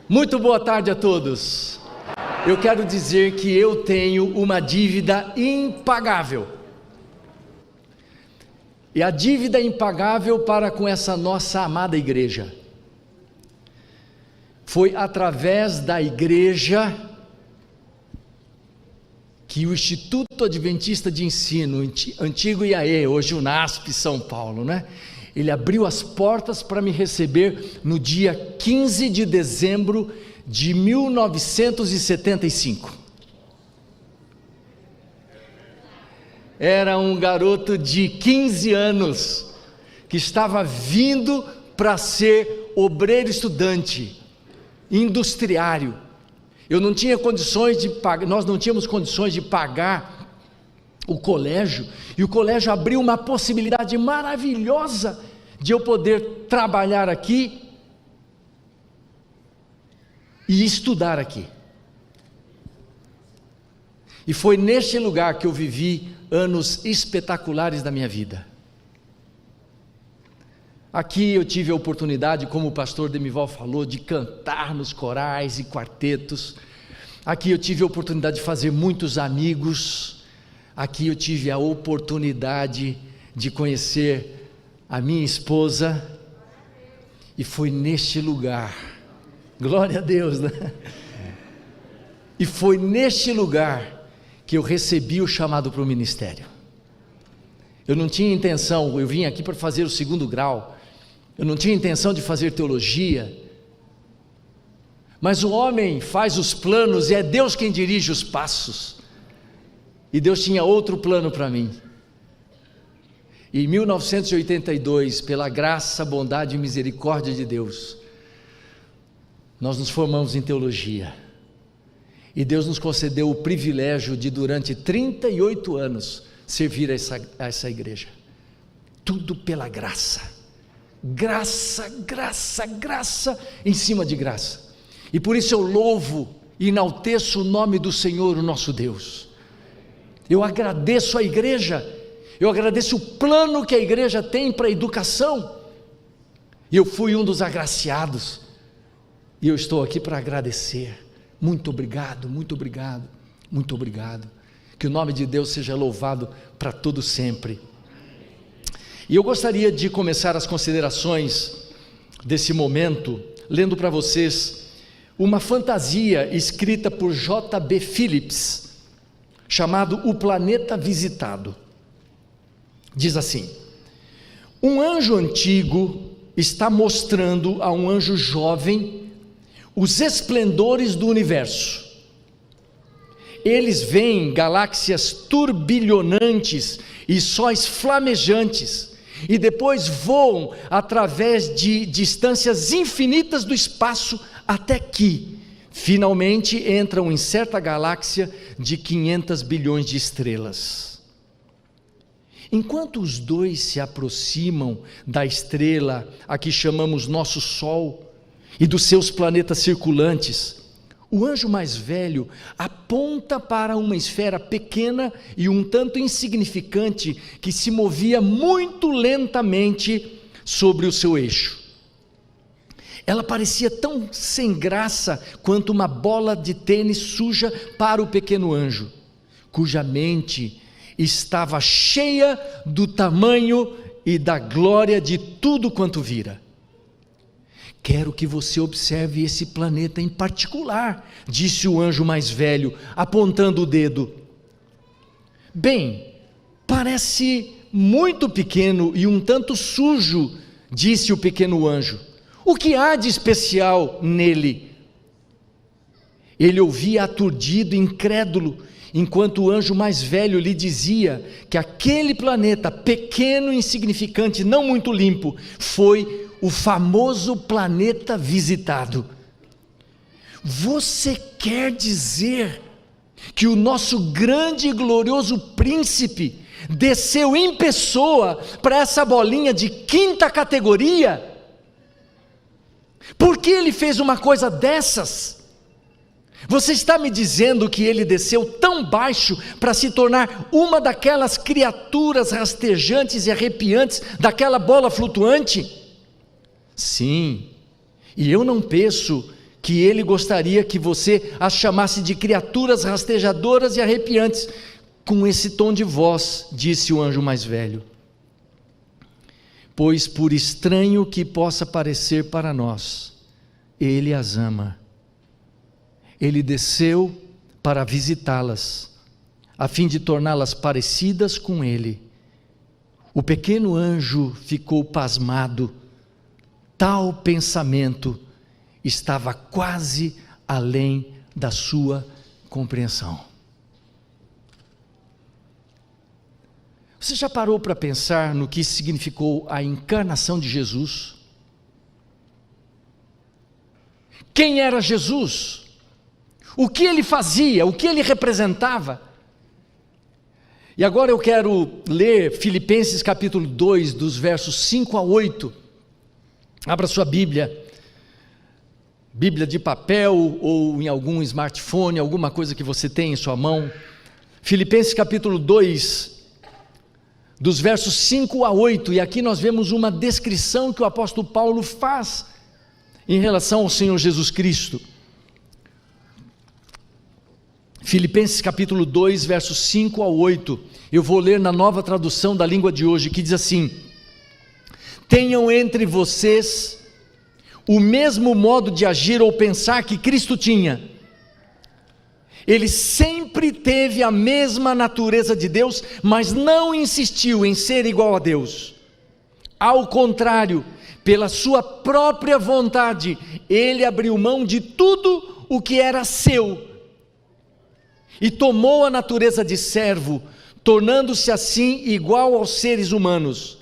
Muito boa tarde a todos. Eu quero dizer que eu tenho uma dívida impagável. E a dívida impagável para com essa nossa amada igreja. Foi através da igreja que o Instituto Adventista de Ensino, antigo IAE, hoje o NASP São Paulo, né? Ele abriu as portas para me receber no dia 15 de dezembro de 1975. Era um garoto de 15 anos, que estava vindo para ser obreiro estudante, industriário. Eu não tinha condições de pagar, nós não tínhamos condições de pagar o colégio, e o colégio abriu uma possibilidade maravilhosa de eu poder trabalhar aqui e estudar aqui. E foi neste lugar que eu vivi anos espetaculares da minha vida. Aqui eu tive a oportunidade, como o pastor Demival falou, de cantar nos corais e quartetos. Aqui eu tive a oportunidade de fazer muitos amigos. Aqui eu tive a oportunidade de conhecer a minha esposa, e foi neste lugar, glória a Deus, né? E foi neste lugar que eu recebi o chamado para o ministério. Eu não tinha intenção, eu vim aqui para fazer o 2º grau, eu não tinha intenção de fazer teologia, mas o homem faz os planos e é Deus quem dirige os passos. E Deus tinha outro plano para mim. Em 1982, pela graça, bondade e misericórdia de Deus, nós nos formamos em teologia. E Deus nos concedeu o privilégio de, durante 38 anos, servir a essa igreja. Tudo pela graça. Graça, graça, graça, em cima de graça. E por isso eu louvo e enalteço o nome do Senhor, o nosso Deus. Eu agradeço a igreja, eu agradeço o plano que a igreja tem para a educação, e eu fui um dos agraciados, e eu estou aqui para agradecer. Muito obrigado, muito obrigado, muito obrigado. Que o nome de Deus seja louvado para todo sempre. E eu gostaria de começar as considerações desse momento, lendo para vocês uma fantasia escrita por J.B. Phillips, chamado O Planeta Visitado. Diz assim: um anjo antigo está mostrando a um anjo jovem os esplendores do universo. Eles veem galáxias turbilhonantes e sóis flamejantes, e depois voam através de distâncias infinitas do espaço, até que finalmente entram em certa galáxia de 500 bilhões de estrelas. Enquanto os dois se aproximam da estrela a que chamamos nosso Sol e dos seus planetas circulantes, o anjo mais velho aponta para uma esfera pequena e um tanto insignificante que se movia muito lentamente sobre o seu eixo. Ela parecia tão sem graça quanto uma bola de tênis suja para o pequeno anjo, cuja mente estava cheia do tamanho e da glória de tudo quanto vira. Quero que você observe esse planeta em particular, disse o anjo mais velho, apontando o dedo. Bem, parece muito pequeno e um tanto sujo, disse o pequeno anjo. O que há de especial nele? Ele ouvia aturdido, incrédulo, enquanto o anjo mais velho lhe dizia que aquele planeta pequeno e insignificante, não muito limpo, foi o famoso planeta visitado. Você quer dizer que o nosso grande e glorioso príncipe desceu em pessoa para essa bolinha de 5ª categoria? Por que ele fez uma coisa dessas? Você está me dizendo que ele desceu tão baixo para se tornar uma daquelas criaturas rastejantes e arrepiantes daquela bola flutuante? Sim, e eu não penso que ele gostaria que você as chamasse de criaturas rastejadoras e arrepiantes. Com esse tom de voz, disse o anjo mais velho: pois por estranho que possa parecer para nós, ele as ama. Ele desceu para visitá-las, a fim de torná-las parecidas com ele. O pequeno anjo ficou pasmado. Tal pensamento estava quase além da sua compreensão. Você já parou para pensar no que significou a encarnação de Jesus? Quem era Jesus? O que ele fazia? O que ele representava? E agora eu quero ler Filipenses capítulo 2, dos versos 5 a 8. Abra sua Bíblia de papel ou em algum smartphone, alguma coisa que você tem em sua mão. Filipenses capítulo 2, dos versos 5 a 8, e aqui nós vemos uma descrição que o apóstolo Paulo faz em relação ao Senhor Jesus Cristo. Filipenses capítulo 2, versos 5 a 8, eu vou ler na nova tradução da língua de hoje, que diz assim: tenham entre vocês o mesmo modo de agir ou pensar que Cristo tinha. Ele sempre teve a mesma natureza de Deus, mas não insistiu em ser igual a Deus. Ao contrário, pela sua própria vontade, ele abriu mão de tudo o que era seu, e tomou a natureza de servo, tornando-se assim igual aos seres humanos.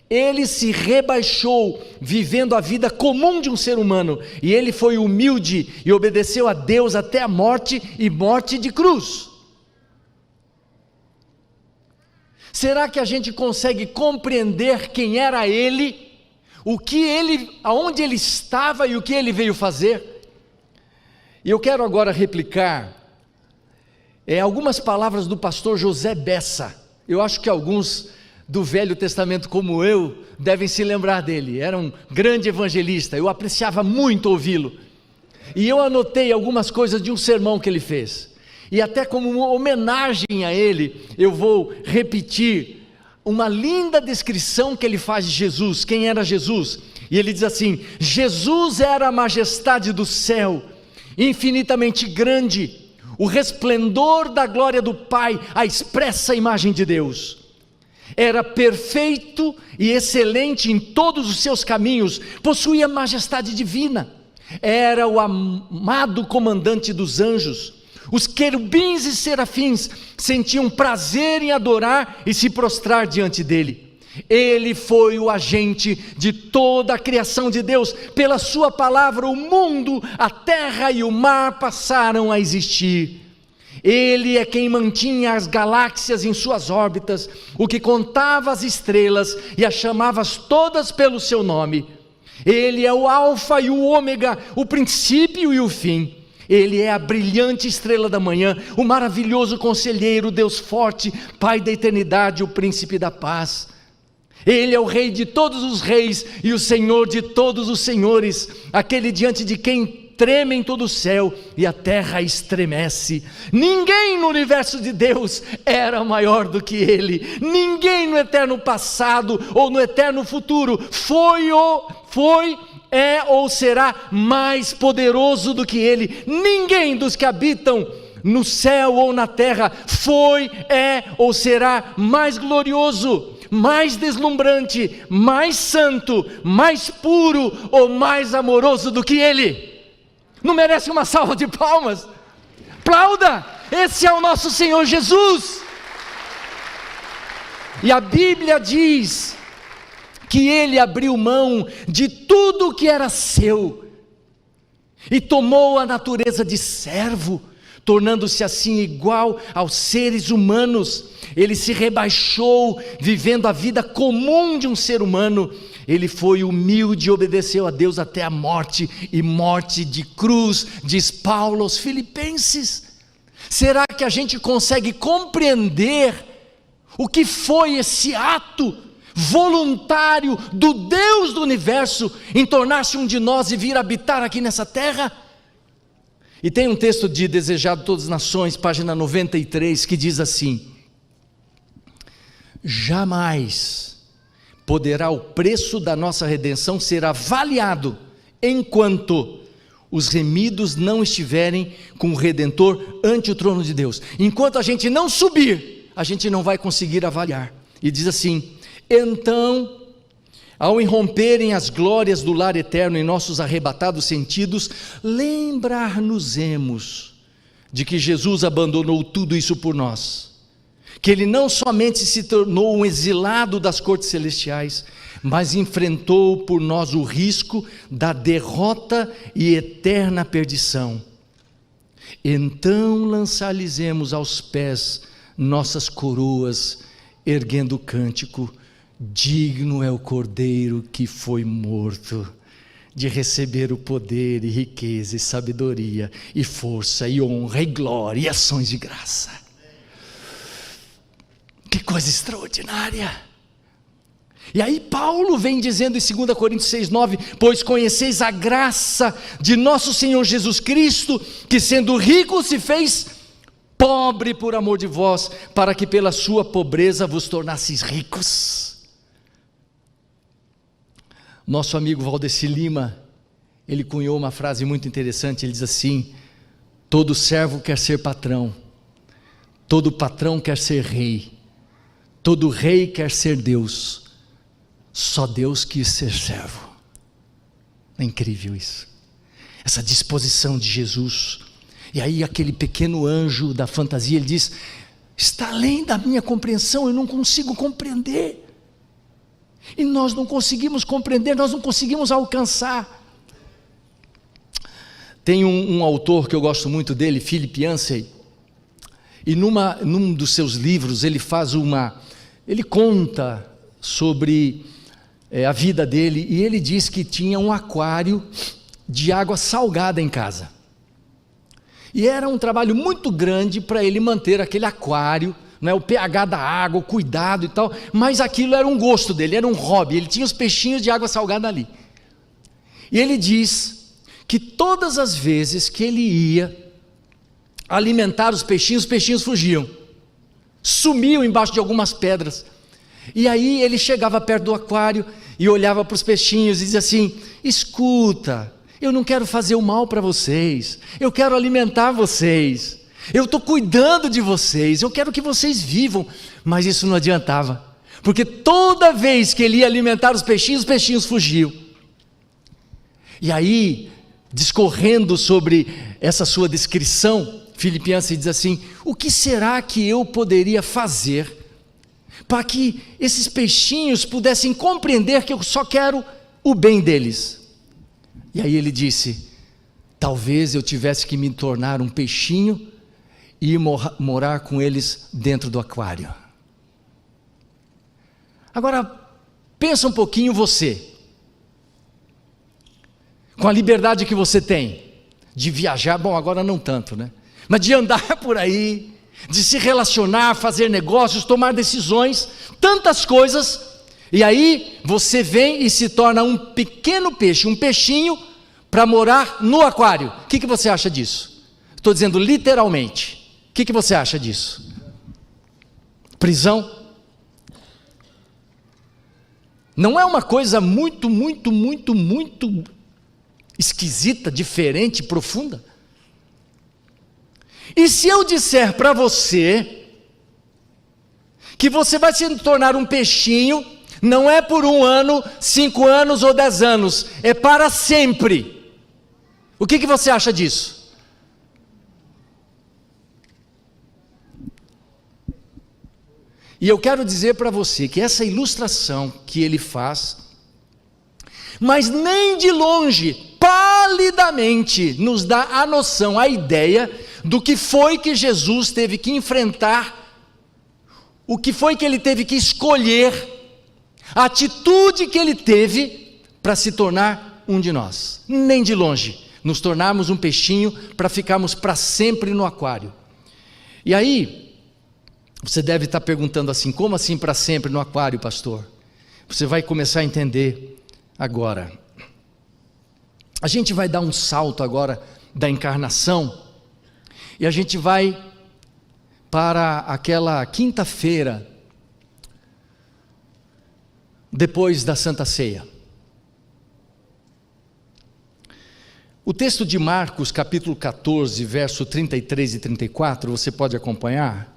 Ele se rebaixou, vivendo a vida comum de um ser humano, e ele foi humilde e obedeceu a Deus até a morte, e morte de cruz. Será que a gente consegue compreender quem era ele, aonde ele estava e o que ele veio fazer? E eu quero agora replicar algumas palavras do pastor José Bessa. Eu acho que alguns do Velho Testamento como eu devem se lembrar dele. Era um grande evangelista, eu apreciava muito ouvi-lo, e eu anotei algumas coisas de um sermão que ele fez, e até como uma homenagem a ele, eu vou repetir uma linda descrição que ele faz de Jesus. Quem era Jesus? E ele diz assim: Jesus era a majestade do céu, infinitamente grande, o resplendor da glória do Pai, a expressa imagem de Deus. Era perfeito e excelente em todos os seus caminhos, possuía majestade divina, era o amado comandante dos anjos. Os querubins e serafins sentiam prazer em adorar e se prostrar diante dele. Ele foi o agente de toda a criação de Deus. Pela sua palavra o mundo, a terra e o mar passaram a existir. Ele é quem mantinha as galáxias em suas órbitas, o que contava as estrelas e as chamava todas pelo seu nome. Ele é o alfa e o ômega, o princípio e o fim. Ele é a brilhante estrela da manhã, o maravilhoso conselheiro, Deus forte, Pai da eternidade, o príncipe da paz. Ele é o rei de todos os reis e o senhor de todos os senhores, aquele diante de quem tremem todo o céu e a terra estremece. Ninguém no universo de Deus era maior do que ele. Ninguém no eterno passado ou no eterno futuro é ou será mais poderoso do que ele. Ninguém dos que habitam no céu ou na terra é ou será mais glorioso, mais deslumbrante, mais santo, mais puro ou mais amoroso do que ele. Não merece uma salva de palmas? Aplauda! Esse é o nosso Senhor Jesus. E a Bíblia diz que ele abriu mão de tudo que era seu e tomou a natureza de servo, tornando-se assim igual aos seres humanos. Ele se rebaixou, vivendo a vida comum de um ser humano. Ele foi humilde e obedeceu a Deus até a morte, e morte de cruz, diz Paulo aos Filipenses. Será que a gente consegue compreender o que foi esse ato voluntário do Deus do universo em tornar-se um de nós e vir habitar aqui nessa terra? E tem um texto de Desejado Todas as Nações, página 93, que diz assim: jamais poderá o preço da nossa redenção ser avaliado enquanto os remidos não estiverem com o Redentor ante o trono de Deus. Enquanto a gente não subir, a gente não vai conseguir avaliar. E diz assim: então, ao irromperem as glórias do lar eterno em nossos arrebatados sentidos, lembrar-nos-emos de que Jesus abandonou tudo isso por nós, que Ele não somente se tornou um exilado das cortes celestiais, mas enfrentou por nós o risco da derrota e eterna perdição. Então lançar-lhes-emos aos pés nossas coroas, erguendo o cântico: digno é o Cordeiro que foi morto, de receber o poder e riqueza e sabedoria e força e honra e glória e ações de graça. Que coisa extraordinária! E aí Paulo vem dizendo em 2 Coríntios 6,9: pois conheceis a graça de nosso Senhor Jesus Cristo, que sendo rico se fez pobre por amor de vós, para que pela sua pobreza vos tornasseis ricos. Nosso amigo Valdeci Lima, ele cunhou uma frase muito interessante. Ele diz assim: todo servo quer ser patrão, todo patrão quer ser rei, todo rei quer ser Deus, só Deus quis ser servo. É incrível isso, essa disposição de Jesus. E aí aquele pequeno anjo da fantasia, ele diz: está além da minha compreensão, eu não consigo compreender. E nós não conseguimos compreender, nós não conseguimos alcançar. Tem um autor que eu gosto muito dele, Philip Yancey, e num dos seus livros ele conta sobre a vida dele, e ele diz que tinha um aquário de água salgada em casa, e era um trabalho muito grande para ele manter aquele aquário, o pH da água, o cuidado e tal, mas aquilo era um gosto dele, era um hobby. Ele tinha os peixinhos de água salgada ali, e ele diz que todas as vezes que ele ia alimentar os peixinhos fugiam, sumiam embaixo de algumas pedras. E aí ele chegava perto do aquário e olhava para os peixinhos e dizia assim: escuta, eu não quero fazer o mal para vocês, eu quero alimentar vocês, eu estou cuidando de vocês, eu quero que vocês vivam. Mas isso não adiantava, porque toda vez que ele ia alimentar os peixinhos fugiam. E aí, discorrendo sobre essa sua descrição, Philip Yancey diz assim: o que será que eu poderia fazer para que esses peixinhos pudessem compreender que eu só quero o bem deles? E aí ele disse: talvez eu tivesse que me tornar um peixinho e morar com eles dentro do aquário. Agora, pensa um pouquinho você, com a liberdade que você tem, de viajar, bom, agora não tanto, mas de andar por aí, de se relacionar, fazer negócios, tomar decisões, tantas coisas, e aí você vem e se torna um pequeno peixe, um peixinho, para morar no aquário. O que você acha disso? Estou dizendo literalmente. O que você acha disso? Prisão? Não é uma coisa muito esquisita, diferente, profunda? E se eu disser para você que você vai se tornar um peixinho, não é por 1 ano, 5 anos ou 10 anos, é para sempre. O que você acha disso? E eu quero dizer para você que essa ilustração que ele faz, mas nem de longe, palidamente, nos dá a noção, a ideia do que foi que Jesus teve que enfrentar, o que foi que ele teve que escolher, a atitude que ele teve para se tornar um de nós. Nem de longe, nos tornarmos um peixinho para ficarmos para sempre no aquário. E aí, você deve estar perguntando assim: como assim para sempre no aquário, pastor? Você vai começar a entender agora. A gente vai dar um salto agora da encarnação, e a gente vai para aquela quinta-feira, depois da Santa Ceia. O texto de Marcos, capítulo 14, verso 33 e 34, você pode acompanhar?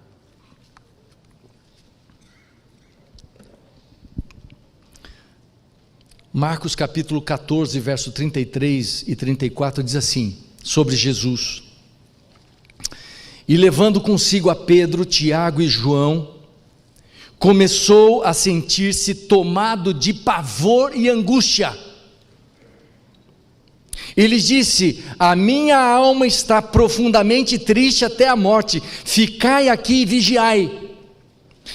Marcos capítulo 14, verso 33 e 34 diz assim, sobre Jesus: E levando consigo a Pedro, Tiago e João, começou a sentir-se tomado de pavor e angústia. E lhes disse: a minha alma está profundamente triste até a morte, ficai aqui e vigiai.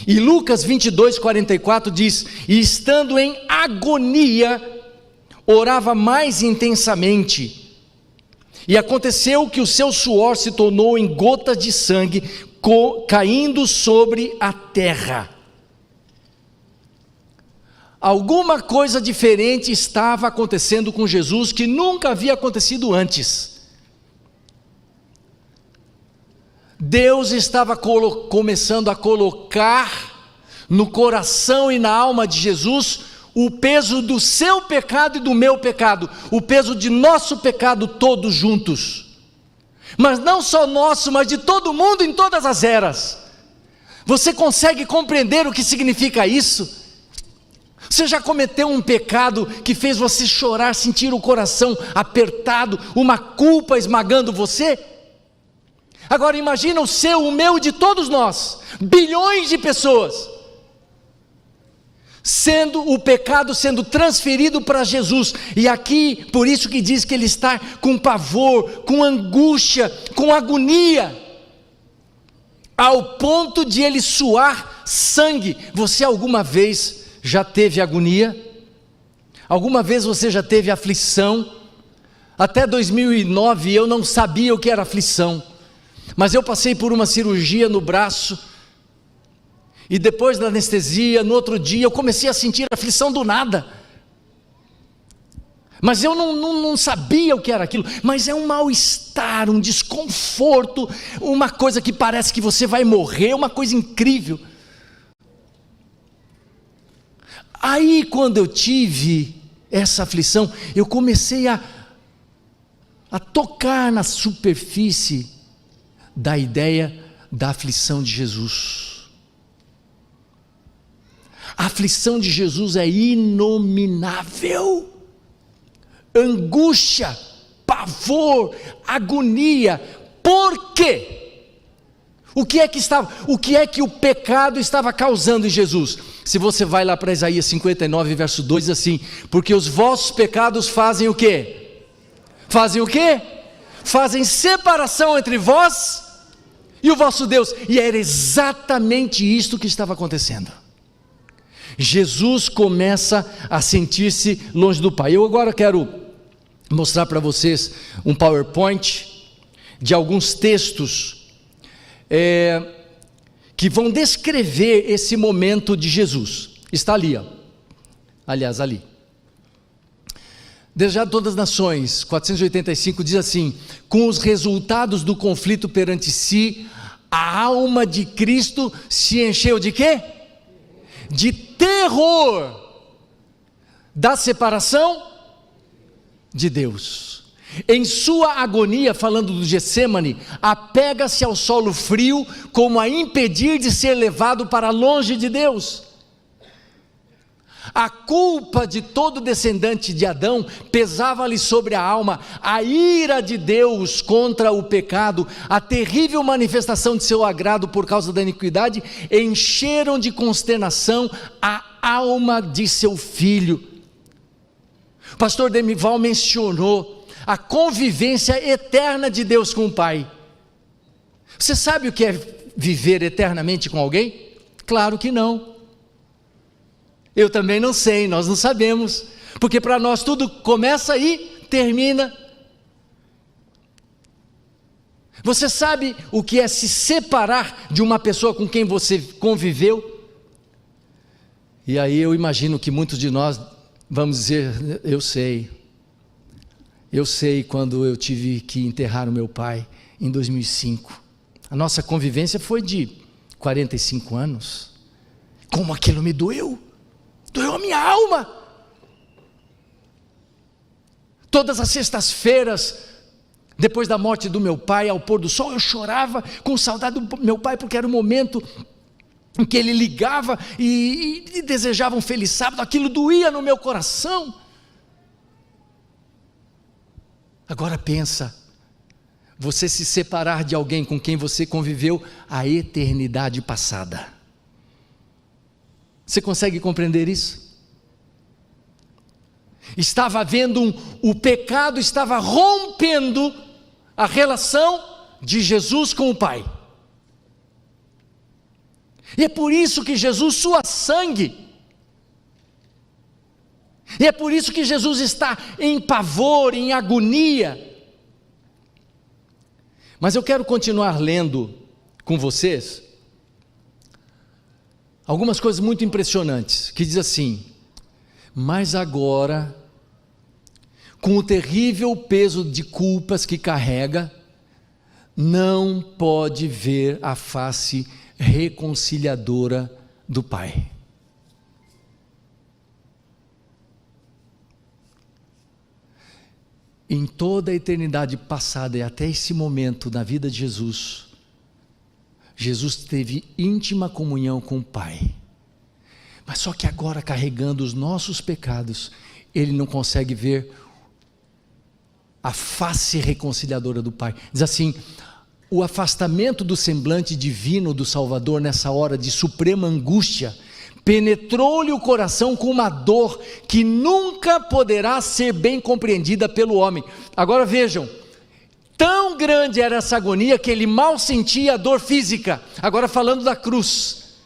E Lucas 22, 44 diz: e estando em agonia, orava mais intensamente. E aconteceu que o seu suor se tornou em gotas de sangue, caindo sobre a terra. Alguma coisa diferente estava acontecendo com Jesus que nunca havia acontecido antes. Deus estava começando a colocar no coração e na alma de Jesus o peso do seu pecado e do meu pecado, o peso de nosso pecado todos juntos. Mas não só nosso, mas de todo mundo em todas as eras. Você consegue compreender o que significa isso? Você já cometeu um pecado que fez você chorar, sentir o coração apertado, uma culpa esmagando você? Agora imagina o seu, o meu, de todos nós, bilhões de pessoas, sendo o pecado sendo transferido para Jesus. E aqui, por isso que diz que ele está com pavor, com angústia, com agonia, ao ponto de ele suar sangue. Você alguma vez já teve agonia? Alguma vez você já teve aflição? Até 2009 eu não sabia o que era aflição, mas eu passei por uma cirurgia no braço, e depois da anestesia, no outro dia eu comecei a sentir aflição do nada, mas eu não sabia o que era aquilo. Mas é um mal-estar, um desconforto, uma coisa que parece que você vai morrer, uma coisa incrível. Aí quando eu tive essa aflição, eu comecei a tocar na superfície da ideia da aflição de Jesus. A aflição de Jesus é inominável. Angústia, pavor, agonia. Por quê? O que é que o pecado estava causando em Jesus? Se você vai lá para Isaías 59, verso 2, diz assim: porque os vossos pecados fazem o quê? Fazem o quê? Fazem separação entre vós e o vosso Deus. E era exatamente isto que estava acontecendo. Jesus começa a sentir-se longe do Pai. Eu agora quero mostrar para vocês um PowerPoint de alguns textos que vão descrever esse momento de Jesus. Está ali, ó. Aliás, ali. Desejado todas as nações, 485, diz assim: com os resultados do conflito perante si, a alma de Cristo se encheu de quê? De terror da separação de Deus. Em sua agonia, falando do Getsemane, apega-se ao solo frio, como a impedir de ser levado para longe de Deus. A culpa de todo descendente de Adão pesava-lhe sobre a alma. A ira de Deus contra o pecado, a terrível manifestação de seu agrado por causa da iniquidade, encheram de consternação a alma de seu filho. O pastor Demival mencionou a convivência eterna de Deus com o Pai. Você sabe o que é viver eternamente com alguém? Claro que não. Eu também não sei, nós não sabemos, porque para nós tudo começa e termina. Você sabe o que é se separar de uma pessoa com quem você conviveu? E aí eu imagino que muitos de nós vamos dizer: eu sei. Eu sei quando eu tive que enterrar o meu pai em 2005. A nossa convivência foi de 45 anos. Como aquilo me doeu. Doeu a minha alma. Todas as sextas-feiras, depois da morte do meu pai, ao pôr do sol, eu chorava com saudade do meu pai, porque era o momento em que ele ligava e desejava um feliz sábado. Aquilo doía no meu coração. Agora pensa, você se separar de alguém com quem você conviveu a eternidade passada. Você consegue compreender isso? Estava havendo o pecado estava rompendo a relação de Jesus com o Pai. E é por isso que Jesus sua sangue. E é por isso que Jesus está em pavor, em agonia. Mas eu quero continuar lendo com vocês algumas coisas muito impressionantes, que diz assim: mas agora, com o terrível peso de culpas que carrega, não pode ver a face reconciliadora do Pai. Em toda a eternidade passada e até esse momento na vida de Jesus, Jesus teve íntima comunhão com o Pai. Mas só que agora, carregando os nossos pecados, Ele não consegue ver a face reconciliadora do Pai. Diz assim: o afastamento do semblante divino do Salvador nessa hora de suprema angústia penetrou-lhe o coração com uma dor que nunca poderá ser bem compreendida pelo homem. Agora vejam, tão grande era essa agonia que ele mal sentia a dor física. Agora falando da cruz,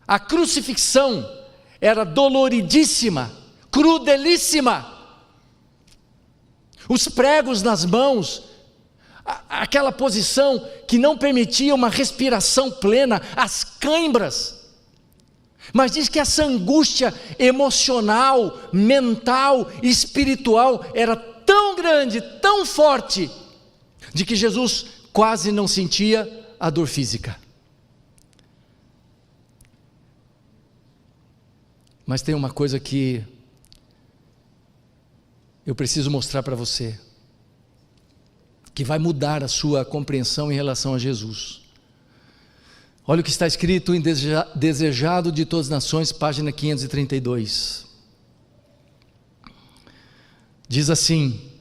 a crucifixão era doloridíssima, crudelíssima, os pregos nas mãos, aquela posição que não permitia uma respiração plena, as cãibras. Mas diz que essa angústia emocional, mental, espiritual era tão grande, tão forte, de que Jesus quase não sentia a dor física. Mas tem uma coisa que eu preciso mostrar para você, que vai mudar a sua compreensão em relação a Jesus. Olha o que está escrito em Desejado de Todas as Nações, página 532. Diz assim: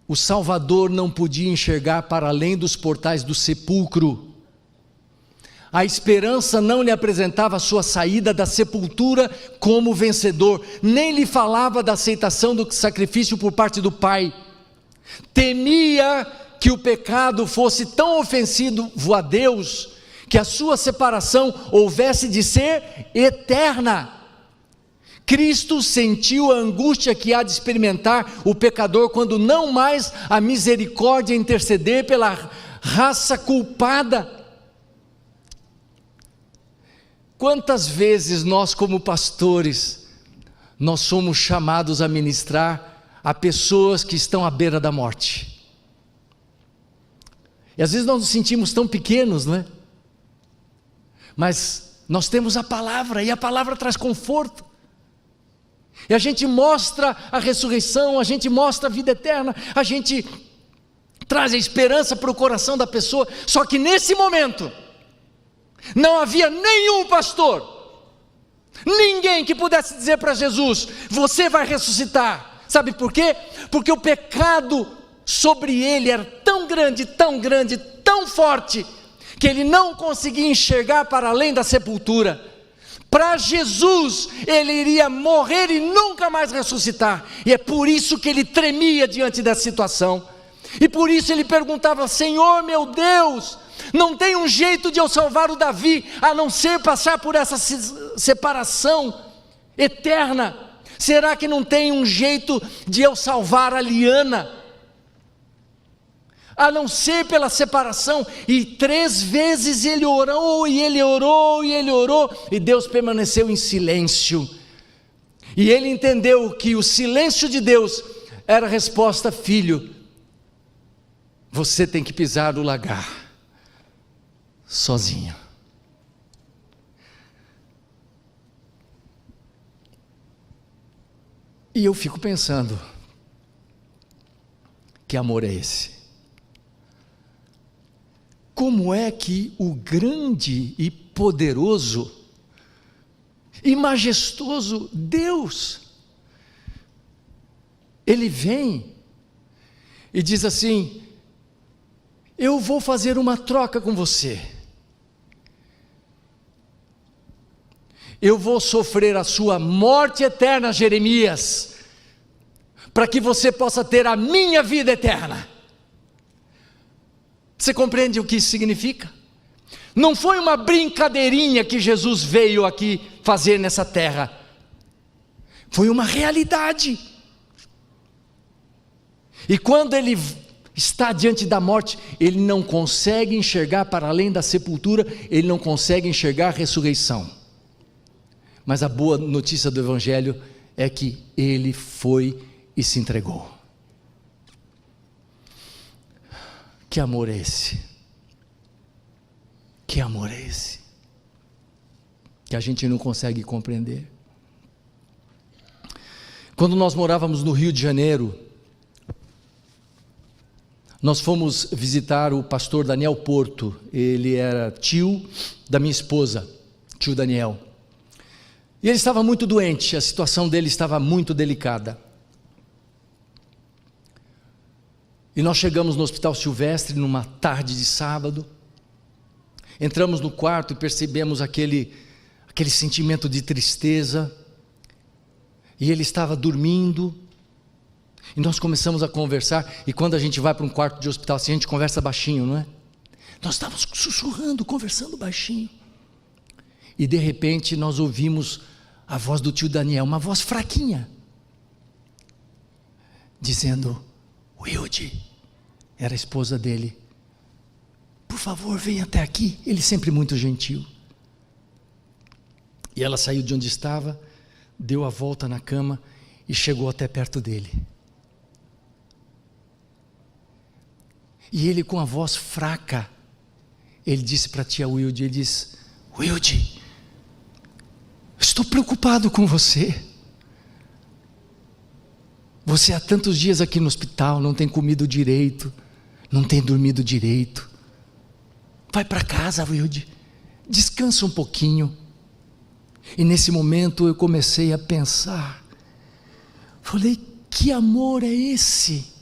o Salvador não podia enxergar para além dos portais do sepulcro. A esperança não lhe apresentava a sua saída da sepultura como vencedor, nem lhe falava da aceitação do sacrifício por parte do Pai. Temia que o pecado fosse tão ofensivo a Deus, que a sua separação houvesse de ser eterna. Cristo sentiu a angústia que há de experimentar o pecador quando não mais a misericórdia interceder pela raça culpada. Quantas vezes nós, como pastores, nós somos chamados a ministrar a pessoas que estão à beira da morte, e às vezes nós nos sentimos tão pequenos, não é? Mas nós temos a palavra, e a palavra traz conforto, e a gente mostra a ressurreição, a gente mostra a vida eterna, a gente traz a esperança para o coração da pessoa. Só que nesse momento não havia nenhum pastor, ninguém que pudesse dizer para Jesus: você vai ressuscitar. Sabe por quê? Porque o pecado sobre ele era tão grande, tão forte, que ele não conseguia enxergar para além da sepultura. Para Jesus, ele iria morrer e nunca mais ressuscitar, e é por isso que ele tremia diante dessa situação, e por isso ele perguntava: Senhor meu Deus, não tem um jeito de eu salvar o Davi, a não ser passar por essa separação eterna? Será que não tem um jeito de eu salvar a Liana, a não ser pela separação? E 3 vezes ele orou, e ele orou, e ele orou, e Deus permaneceu em silêncio. E ele entendeu que o silêncio de Deus era a resposta: filho, você tem que pisar o lagar sozinho. E eu fico pensando, que amor é esse? Como é que o grande e poderoso e majestoso Deus, Ele vem e diz assim: eu vou fazer uma troca com você, eu vou sofrer a sua morte eterna, Jeremias, para que você possa ter a minha vida eterna. Você compreende o que isso significa? Não foi uma brincadeirinha que Jesus veio aqui fazer nessa terra, foi uma realidade. E quando ele está diante da morte, ele não consegue enxergar para além da sepultura, ele não consegue enxergar a ressurreição. Mas a boa notícia do Evangelho é que ele foi e se entregou. Que amor é esse? Que amor é esse? Que a gente não consegue compreender. Quando nós morávamos no Rio de Janeiro, nós fomos visitar o pastor Daniel Porto. Ele era tio da minha esposa, tio Daniel. E ele estava muito doente, a situação dele estava muito delicada. E nós chegamos no Hospital Silvestre numa tarde de sábado. Entramos no quarto e percebemos aquele sentimento de tristeza. E ele estava dormindo. E nós começamos a conversar. E quando a gente vai para um quarto de hospital assim, a gente conversa baixinho, não é? Nós estávamos sussurrando, conversando baixinho. E de repente nós ouvimos a voz do tio Daniel, uma voz fraquinha, dizendo: Wilde, era a esposa dele, por favor, venha até aqui. Ele sempre muito gentil. E ela saiu de onde estava, deu a volta na cama e chegou até perto dele. E ele, com a voz fraca, ele disse para a tia Wilde, ele disse: Wilde, estou preocupado com você. Você há tantos dias aqui no hospital, não tem comido direito, não tem dormido direito. Vai para casa, Wilde, descansa um pouquinho. E nesse momento eu comecei a pensar, falei: que amor é esse?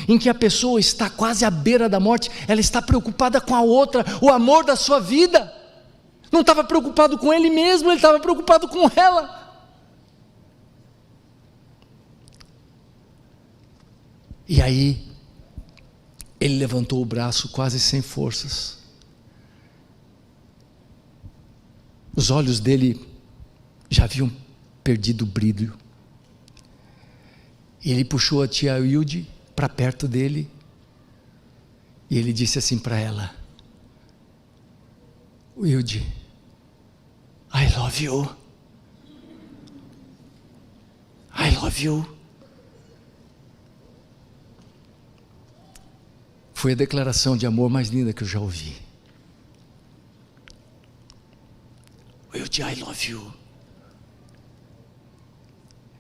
Em que a pessoa está quase à beira da morte, ela está preocupada com a outra, o amor da sua vida. Não estava preocupado com ele mesmo, ele estava preocupado com ela. E aí, ele levantou o braço quase sem forças. Os olhos dele já haviam perdido o brilho. E ele puxou a tia Wilde para perto dele. E ele disse assim para ela: Wilde, I love you. I love you. Foi a declaração de amor mais linda que eu já ouvi. Wilde, I love you.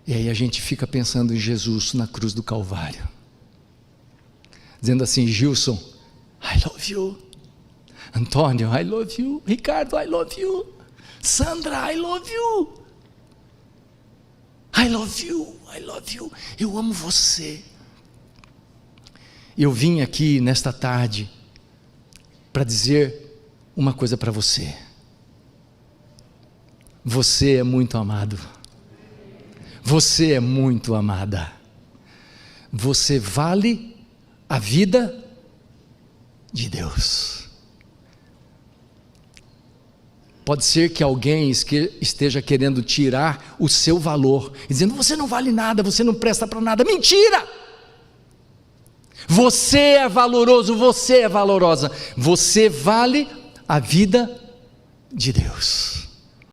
E aí a gente fica pensando em Jesus na cruz do Calvário, dizendo assim: Gilson, I love you. Antônio, I love you. Ricardo, I love you. Sandra, I love you. I love you, I love you. Eu amo você. Eu vim aqui nesta tarde para dizer uma coisa para você. Você é muito amado. Você é muito amada. Você vale a vida de Deus. Pode ser que alguém esteja querendo tirar o seu valor, dizendo: você não vale nada, você não presta para nada. Mentira! Você é valoroso, você é valorosa. Você vale a vida de Deus.